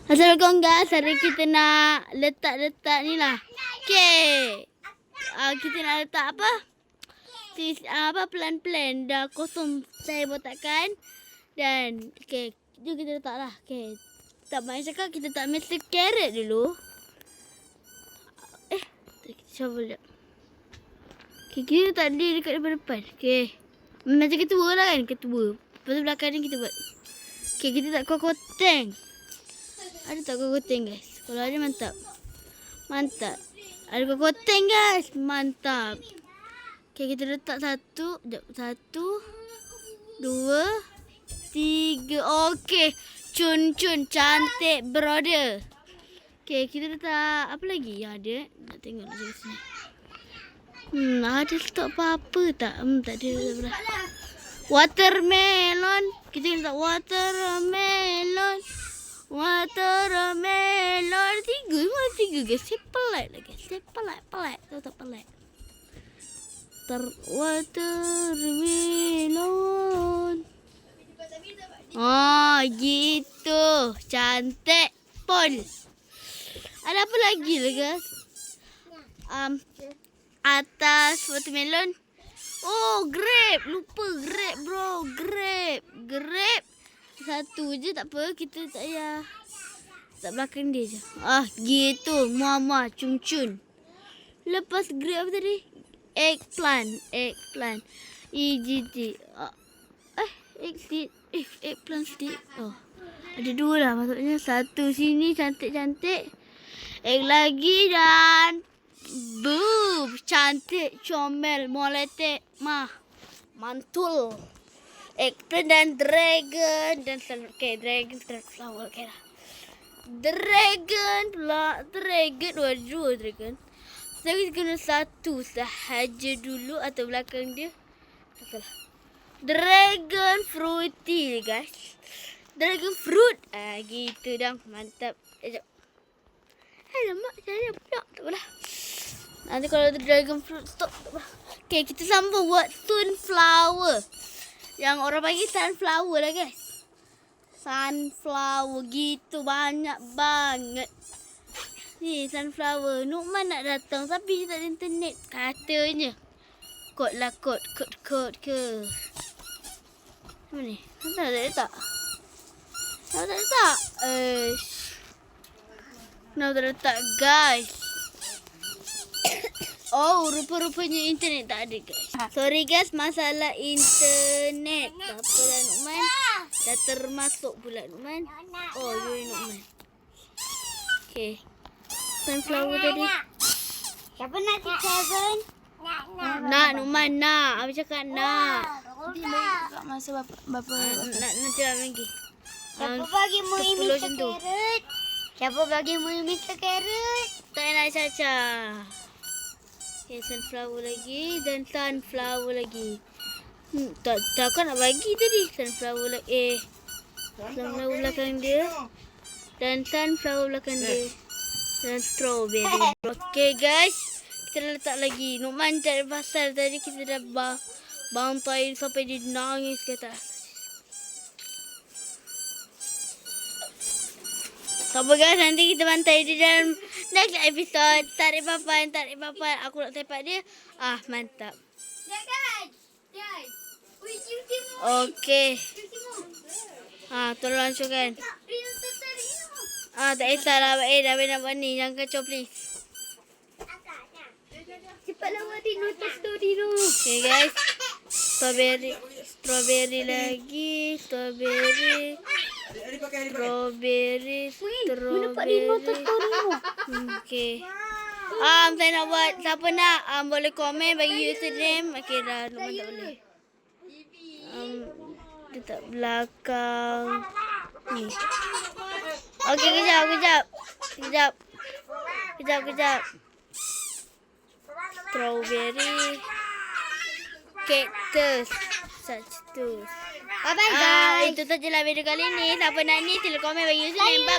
Assalamualaikum guys. Hari kita nak letak ni lah. Okay. Kita nak letak apa? Plan-plan. Dah kosong saya botakkan. Dan okay. Jom kita letak lah. Okay. Tak banyak cakap. Kita tak mesti carrot dulu. Kita cuba lihat. Okay. Kita letak dia dekat depan. Okay. Macam ketua lah kan. Ketua. Lepas tu belakang ni kita buat. Okay. Kita tak koteng. Ada tak kokoteng guys? Kalau ada mantap. Mantap. Ada kokoteng guys. Mantap. Okay, kita letak satu. Satu. Dua. Tiga. Okay. Cun. Cantik brother. Okay, kita letak apa lagi yang ada? Nak tengok nak cari sini. Ada letak apa-apa tak? Tak ada. Watermelon. Kita letak watermelon. Watermelon. Tiga guys. Saya pelat lah guys. Saya pelat. Tahu tak pelat? Watermelon. Oh gitu. Cantik pun. Ada apa lagi lah guys? Atas watermelon. Oh grape. Lupa grape bro. Grape. Satu je tak apa. Kita tak payah. Tak belakang dia je. Gitu. Muah. Cun. Lepas grape apa tadi? Eggplant. EGT. Eggplant stick. Ada dua lah maksudnya. Satu sini cantik. Egg lagi dan boom. Cantik. Comel. Moletek. Mantul. Eggplant dan dragon dan dragon flower lah. Dragon. Dua dragon. Saya kena satu sahaja dulu atau belakang dia. Taklah. Dragon fruity guys. Dragon fruit. Gitu dah. Mantap. Alamak, saya pula. Tak apalah. Nanti kalau dragon fruit stop. Tak apalah. Okay, kita sambung buat sunflower. Yang orang panggil sunflower lah guys. Sunflower gitu banyak banget. Ni sunflower. Nukman nak datang tapi dia tak ada internet. Katanya. Kod lah kod ke. Mana ni? Tak letak. Kenapa tak letak guys? Oh, rupa-rupanya internet tak ada guys. Sorry guys, masalah internet. Tak apa lah Nukman. Dah termasuk pula Nukman. Oh, you Nukman. Okay. Sunflower tadi. Siapa nak si Kevin? Nak Nukman nak. Habis cakap nak. Nanti tak masa bapa. Nak jalan lagi. Siapa bagi mu ini carrot? Siapa bagi mu ini carrot? Tak nak caca. Okay, sunflower lagi dan sunflower lagi. Takkan nak bagi tadi. Sunflower lagi. Sunflower belakang dia. Dan sunflower belakang dia. Dan strawberry. Okay guys. Kita dah letak lagi. Nukman tak ada pasal. Tadi kita dah bantai sampai dia nangis kata. Tak apa guys, nanti kita bantai dia dalam next episode. Tarik papan. Aku nak sepak dia. Mantap. Okay. Tolong hancurkan. Tak kisahlah. Dah nak buat ni. Jangan kacau please. Cepatlah buat Dino Dino. Okay guys. Strawberry lagi. Strawberry. Okay. Saya nak buat. Siapa nak boleh komen bagi username. Okay dah. Nukman tak boleh. Letak belakang ni. Okay kejap. Strawberry. Cactus. Bye bye guys. Itu sajalah video kali ni. Siapa nak ni sila komen bagi username. Bye.